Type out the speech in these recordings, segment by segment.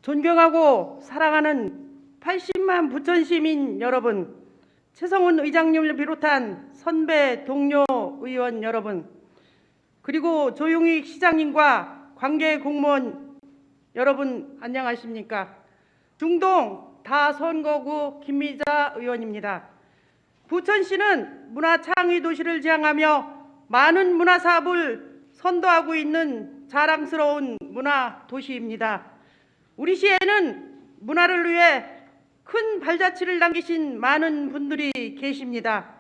존경하고 사랑하는 80만 부천 시민 여러분, 최성훈 의장님을 비롯한 선배 동료 의원 여러분, 그리고 조용익 시장님과 관계 공무원 여러분 안녕하십니까? 중동 다선거구 김미자 의원입니다. 부천시는 문화창의 도시를 지향하며 많은 문화사업을 선도하고 있는 자랑스러운 문화도시입니다. 우리 시에는 문화를 위해 큰 발자취를 남기신 많은 분들이 계십니다.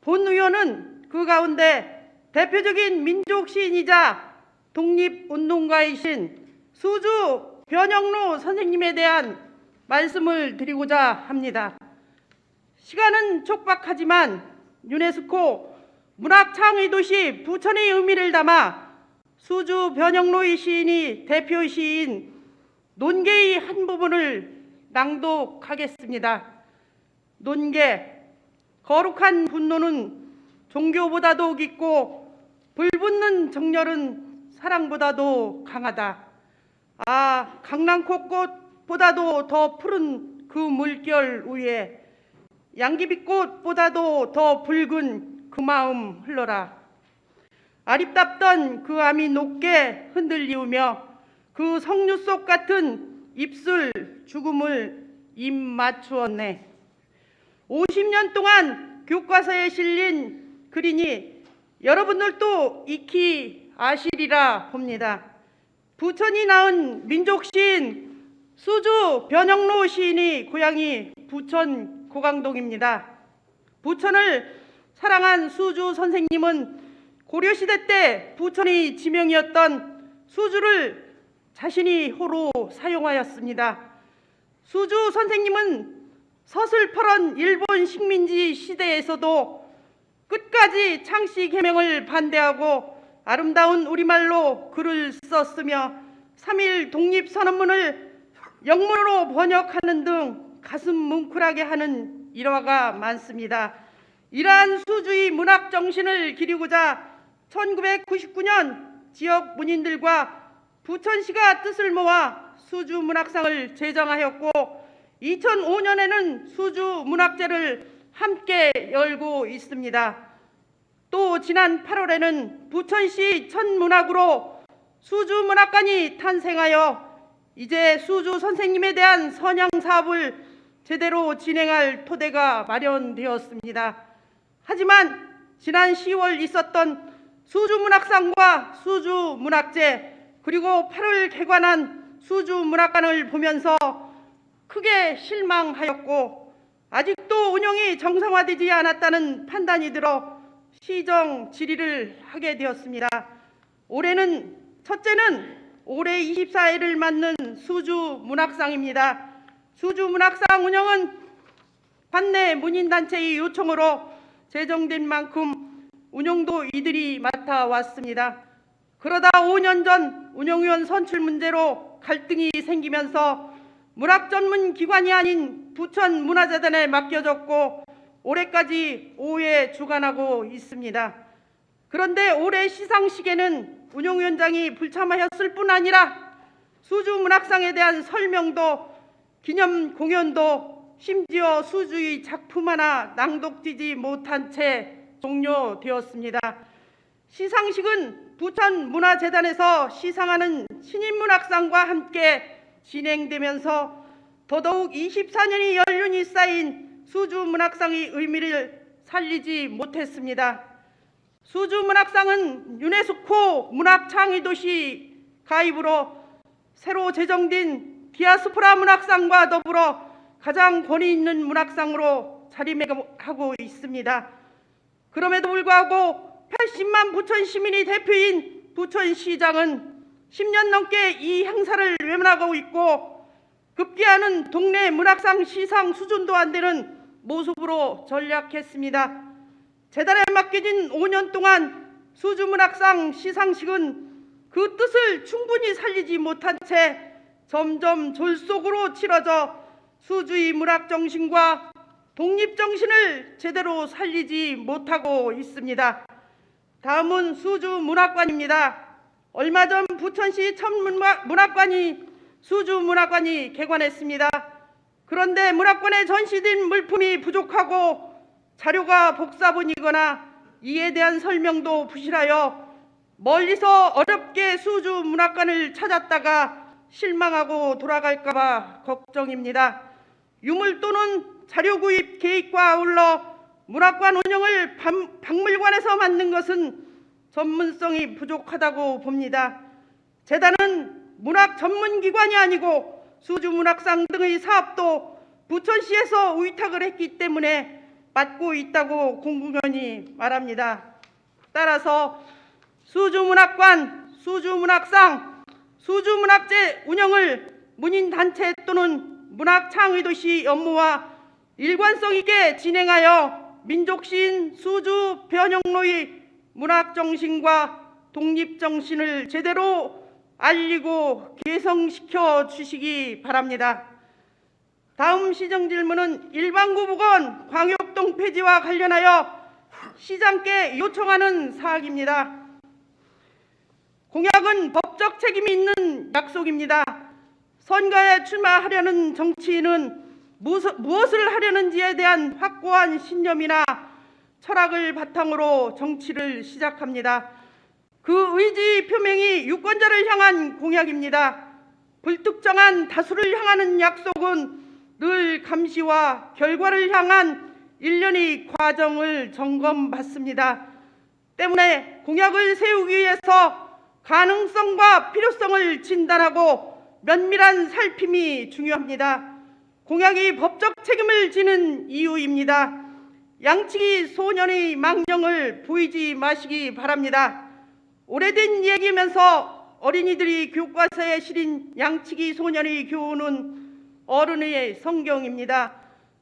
본 의원은 그 가운데 대표적인 민족 시인이자 독립운동가이신 수주 변영로 선생님에 대한 말씀을 드리고자 합니다. 시간은 촉박하지만 유네스코 문학창의 도시 부천의 의미를 담아 수주 변영로의 시인이 대표 시인 논계의 한 부분을 낭독하겠습니다. 논계, 거룩한 분노는 종교보다도 깊고 불붙는 정열은 사랑보다도 강하다. 강낭꽃보다도 더 푸른 그 물결 위에 양귀비꽃보다도 더 붉은 그 마음 흘러라. 아립답던 그 암이 높게 흔들리우며 그 석류속 같은 입술 죽음을 입 맞추었네. 50년 동안 교과서에 실린 글이니 여러분들도 익히 아시리라 봅니다. 부천이 낳은 민족시인 수주 변영로 시인의 고향이 부천 고강동입니다. 부천을 사랑한 수주 선생님은 고려시대 때 부천의 지명이었던 수주를 자신이 호로 사용하였습니다. 수주 선생님은 서슬퍼런 일본 식민지 시대에서도 끝까지 창씨 개명을 반대하고 아름다운 우리말로 글을 썼으며 3.1 독립선언문을 영문으로 번역하는 등 가슴 뭉클하게 하는 일화가 많습니다. 이러한 수주의 문학 정신을 기리고자 1999년 지역 문인들과 부천시가 뜻을 모아 수주 문학상을 제정하였고 2005년에는 수주 문학제를 함께 열고 있습니다. 또 지난 8월에는 부천시 첫 문학으로 수주 문학관이 탄생하여 이제 수주 선생님에 대한 선양 사업을 제대로 진행할 토대가 마련되었습니다. 하지만 지난 10월 있었던 수주 문학상과 수주 문학제 그리고 8월 개관한 수주 문학관을 보면서 크게 실망하였고 아직도 운영이 정상화되지 않았다는 판단이 들어 시정 질의를 하게 되었습니다. 올해는 첫째는 올해 24회를 맞는 수주 문학상입니다. 수주 문학상 운영은 관내 문인단체의 요청으로 제정된 만큼 운영도 이들이 맡아왔습니다. 그러다 5년 전 운영위원 선출 문제로 갈등이 생기면서 문학 전문 기관이 아닌 부천문화재단에 맡겨졌고 올해까지 5회 주관하고 있습니다. 그런데 올해 시상식에는 운영위원장이 불참하였을 뿐 아니라 수주 문학상에 대한 설명도 기념 공연도 심지어 수주의 작품 하나 낭독되지 못한 채 종료되었습니다. 시상식은 부천문화재단에서 시상하는 신인문학상과 함께 진행되면서 더더욱 24년의 연륜이 쌓인 수주문학상의 의미를 살리지 못했습니다. 수주문학상은 유네스코 문학창의도시 가입으로 새로 제정된 디아스포라 문학상과 더불어 가장 권위 있는 문학상으로 자리매김하고 있습니다. 그럼에도 불구하고 80만 부천 시민의 대표인 부천시장은 10년 넘게 이 행사를 외면하고 있고 급기야는 동네 문학상 시상 수준도 안 되는 모습으로 전락했습니다. 재단에 맡겨진 5년 동안 수주문학상 시상식은 그 뜻을 충분히 살리지 못한 채 점점 졸속으로 치러져 수주의 문학 정신과 독립 정신을 제대로 살리지 못하고 있습니다. 다음은 수주 문학관입니다. 얼마 전 부천시 첫 문학관이 수주문학관이 개관했습니다. 그런데 문학관에 전시된 물품이 부족하고 자료가 복사본이거나 이에 대한 설명도 부실하여 멀리서 어렵게 수주문학관을 찾았다가 실망하고 돌아갈까봐 걱정입니다. 유물 또는 자료 구입 계획과 아울러 문학관 운영을 박물관에서 맡는 것은 전문성이 부족하다고 봅니다. 재단은 문학 전문기관이 아니고 수주문학상 등의 사업도 부천시에서 위탁을 했기 때문에 맡고 있다고 공공연히 말합니다. 따라서 수주문학관, 수주문학상, 수주문학재 운영을 문인단체 또는 문학창의도시 업무와 일관성 있게 진행하여 민족시인 수주 변형로의 문학정신과 독립정신을 제대로 알리고 개성시켜 주시기 바랍니다. 다음 시정 질문은 일반구 복원 광역동 폐지와 관련하여 시장께 요청하는 사항입니다. 공약은 법적 책임이 있는 약속입니다. 선거에 출마하려는 정치인은 무엇을 하려는지에 대한 확고한 신념이나 철학을 바탕으로 정치를 시작합니다. 그 의지 표명이 유권자를 향한 공약입니다. 불특정한 다수를 향하는 약속은 늘 감시와 결과를 향한 일련의 과정을 점검받습니다. 때문에 공약을 세우기 위해서 가능성과 필요성을 진단하고 면밀한 살핌이 중요합니다. 공약이 법적 책임을 지는 이유입니다. 양치기 소년의 망령을 보이지 마시기 바랍니다. 오래된 얘기면서 어린이들이 교과서에 실린 양치기 소년의 교훈은 어른의 성경입니다.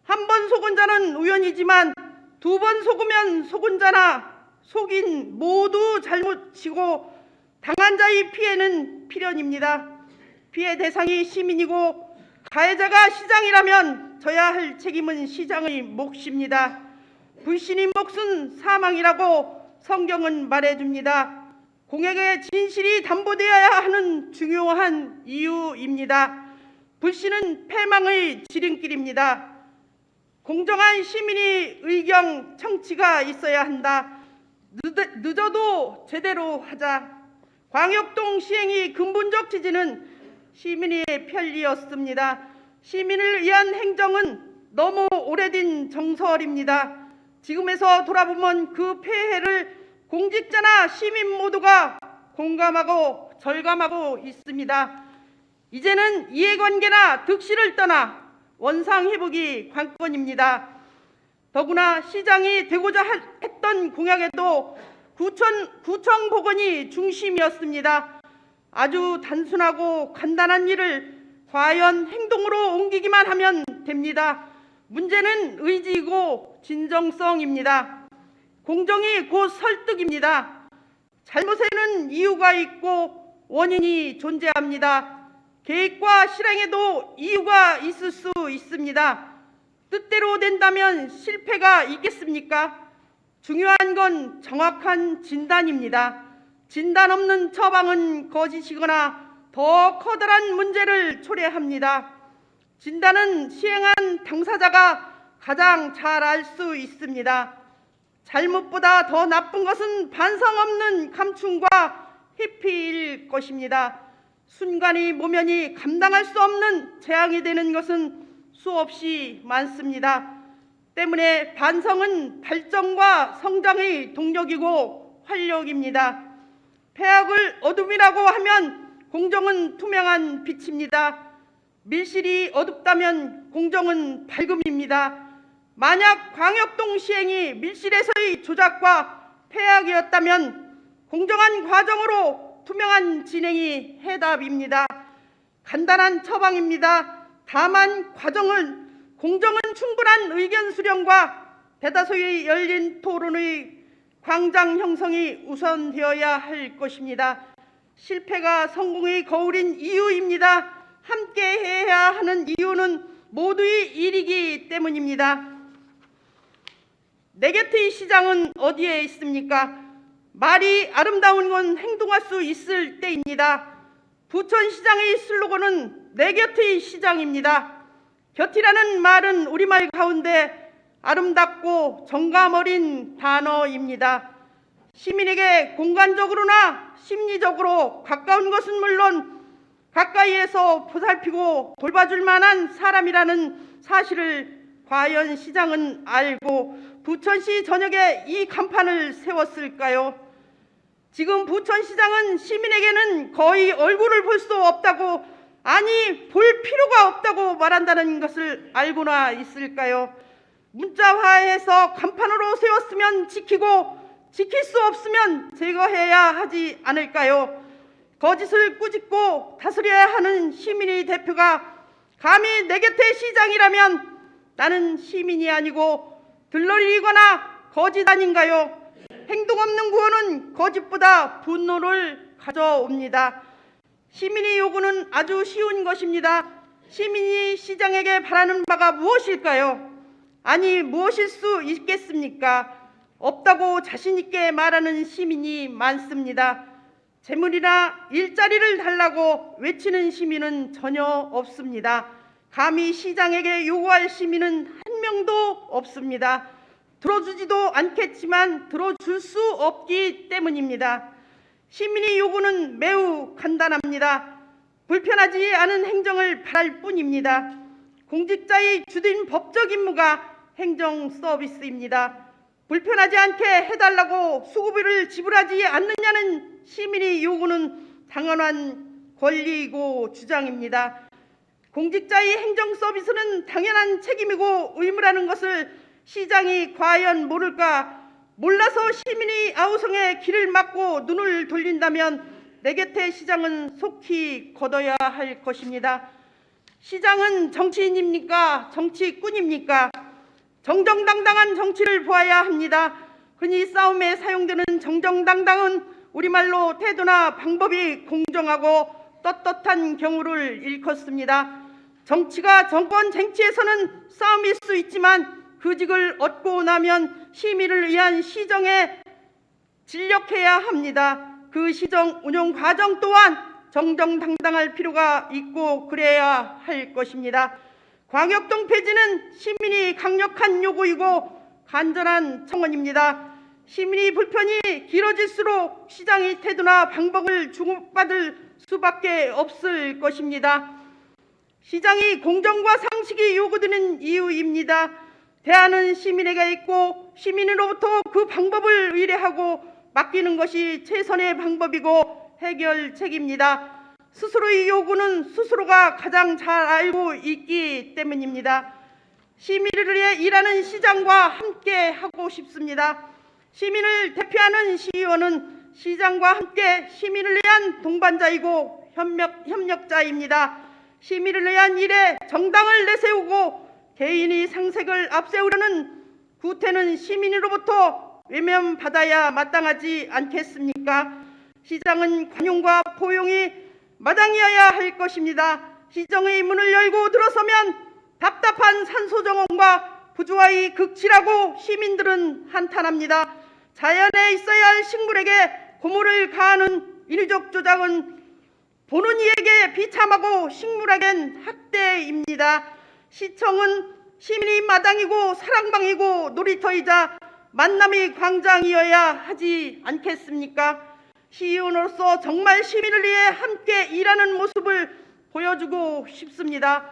한 번 속은 자는 우연이지만 두 번 속으면 속은 자나 속인 모두 잘못이고 당한 자의 피해는 필연입니다. 피해 대상이 시민이고 가해자가 시장이라면 져야 할 책임은 시장의 몫입니다. 불신의 몫은 사망이라고 성경은 말해줍니다. 공약의 진실이 담보되어야 하는 중요한 이유입니다. 불신은 패망의 지름길입니다. 공정한 시민의 의견 청취가 있어야 한다. 늦어도 제대로 하자. 광역동 시행의 근본적 취지는 시민의 편리였습니다. 시민을 위한 행정은 너무 오래된 정설입니다. 지금에서 돌아보면 그 폐해를 공직자나 시민 모두가 공감하고 절감하고 있습니다. 이제는 이해관계나 득실을 떠나 원상회복이 관건입니다. 더구나 시장이 되고자 했던 공약에도 구청 복원이 중심이었습니다. 아주 단순하고 간단한 일을 과연 행동으로 옮기기만 하면 됩니다. 문제는 의지이고 진정성입니다. 공정이 곧 설득입니다. 잘못에는 이유가 있고 원인이 존재합니다. 계획과 실행에도 이유가 있을 수 있습니다. 뜻대로 된다면 실패가 있겠습니까? 중요한 건 정확한 진단입니다. 진단 없는 처방은 거짓이거나 더 커다란 문제를 초래합니다. 진단은 시행한 당사자가 가장 잘 알 수 있습니다. 잘못보다 더 나쁜 것은 반성 없는 감춤과 회피일 것입니다. 순간의 모면이 감당할 수 없는 재앙이 되는 것은 수없이 많습니다. 때문에 반성은 발전과 성장의 동력이고 활력입니다. 폐악을 어둠이라고 하면 공정은 투명한 빛입니다. 밀실이 어둡다면 공정은 밝음입니다. 만약 광역동 시행이 밀실에서의 조작과 폐악이었다면 공정한 과정으로 투명한 진행이 해답입니다. 간단한 처방입니다. 다만 공정은 충분한 의견 수렴과 대다수의 열린 토론의 광장 형성이 우선되어야 할 것입니다. 실패가 성공의 거울인 이유입니다. 함께 해야 하는 이유는 모두의 일이기 때문입니다. 내 곁의 시장은 어디에 있습니까? 말이 아름다운 건 행동할 수 있을 때입니다. 부천시장의 슬로건은 내 곁의 시장입니다. 곁이라는 말은 우리말 가운데 아름답고 정감 어린 단어입니다. 시민에게 공간적으로나 심리적으로 가까운 것은 물론 가까이에서 보살피고 돌봐줄 만한 사람이라는 사실을 과연 시장은 알고 부천시 전역에 이 간판을 세웠을까요? 지금 부천시장은 시민에게는 거의 얼굴을 볼 수 없다고, 아니 볼 필요가 없다고 말한다는 것을 알고나 있을까요? 문자화해서 간판으로 세웠으면 지키고 지킬 수 없으면 제거해야 하지 않을까요? 거짓을 꾸짖고 다스려야 하는 시민의 대표가 감히 내 곁에 시장이라면 나는 시민이 아니고 들러리거나 거짓 아닌가요? 행동 없는 구호는 거짓보다 분노를 가져옵니다. 시민의 요구는 아주 쉬운 것입니다. 시민이 시장에게 바라는 바가 무엇일까요? 아니 무엇일 수 있겠습니까? 없다고 자신 있게 말하는 시민이 많습니다. 재물이나 일자리를 달라고 외치는 시민은 전혀 없습니다. 감히 시장에게 요구할 시민은 한 명도 없습니다. 들어주지도 않겠지만 들어줄 수 없기 때문입니다. 시민의 요구는 매우 간단합니다. 불편하지 않은 행정을 바랄 뿐입니다. 공직자의 주된 법적 임무가 행정 서비스입니다. 불편하지 않게 해달라고 수고비를 지불하지 않느냐는 시민의 요구는 당연한 권리이고 주장입니다. 공직자의 행정 서비스는 당연한 책임이고 의무라는 것을 시장이 과연 모를까? 몰라서 시민이 아우성에 길을 막고 눈을 돌린다면 내 곁에 시장은 속히 걷어야 할 것입니다. 시장은 정치인입니까? 정치꾼입니까? 정정당당한 정치를 보아야 합니다. 흔히 싸움에 사용되는 정정당당은 우리말로 태도나 방법이 공정하고 떳떳한 경우를 일컫습니다. 정치가 정권 쟁취에서는 싸움일 수 있지만 그직을 얻고 나면 시민을 위한 시정에 진력해야 합니다. 그 시정 운영 과정 또한 정정당당할 필요가 있고 그래야 할 것입니다. 광역동 폐지는 시민이 강력한 요구이고 간절한 청원입니다. 시민의 불편이 길어질수록 시장의 태도나 방법을 주목받을 수밖에 없을 것입니다. 시장이 공정과 상식이 요구되는 이유입니다. 대안은 시민에게 있고 시민으로부터 그 방법을 의뢰하고 맡기는 것이 최선의 방법이고 해결책입니다. 스스로의 요구는 스스로가 가장 잘 알고 있기 때문입니다. 시민을 위해 일하는 시장과 함께 하고 싶습니다. 시민을 대표하는 시의원은 시장과 함께 시민을 위한 동반자이고 협력자입니다. 시민을 위한 일에 정당을 내세우고 개인의 상색을 앞세우려는 구태는 시민으로부터 외면받아야 마땅하지 않겠습니까? 시장은 관용과 포용이 마땅해야 할 것입니다. 시정의 문을 열고 들어서면 답답한 산소정원과 부조화의 극치라고 시민들은 한탄합니다. 자연에 있어야 할 식물에게 고물을 가하는 인위적 조작은 보는 이에게 비참하고 식물에겐 학대입니다. 시청은 시민의 마당이고 사랑방이고 놀이터이자 만남의 광장이어야 하지 않겠습니까? 시의원으로서 정말 시민을 위해 함께 일하는 모습을 보여주고 싶습니다.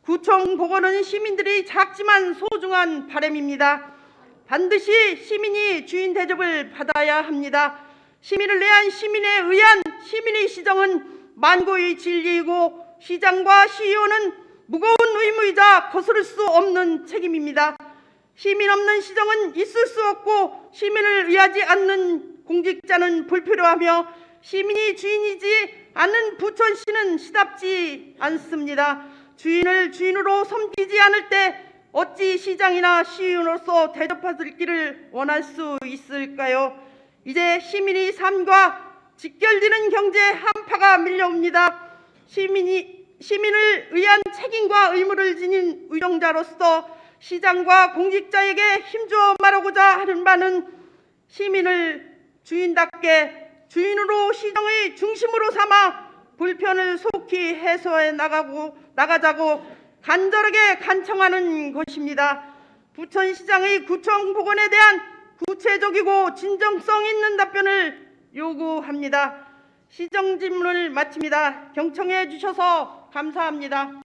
구청 보건은 시민들이 작지만 소중한 바람입니다. 반드시 시민이 주인 대접을 받아야 합니다. 시민을 위한 시민에 의한 시민의 시정은 만고의 진리이고 시장과 시의원은 무거운 의무이자 거스를 수 없는 책임입니다. 시민 없는 시정은 있을 수 없고 시민을 위하지 않는 공직자는 불필요하며 시민이 주인이지 않는 부천시는 시답지 않습니다. 주인을 주인으로 섬기지 않을 때 어찌 시장이나 시의원으로서 대접받을 길을 원할 수 있을까요? 이제 시민의 삶과 직결되는 경제 한파가 밀려옵니다. 시민을 위한 책임과 의무를 지닌 의정자로서 시장과 공직자에게 힘주어 말하고자 하는 바는 시민을 주인답게 주인으로 시정의 중심으로 삼아 불편을 속히 해소해 나가자고 간절하게 간청하는 것입니다. 부천시장의 구청 복원에 대한 구체적이고 진정성 있는 답변을 요구합니다. 시정 질문을 마칩니다. 경청해 주셔서 감사합니다.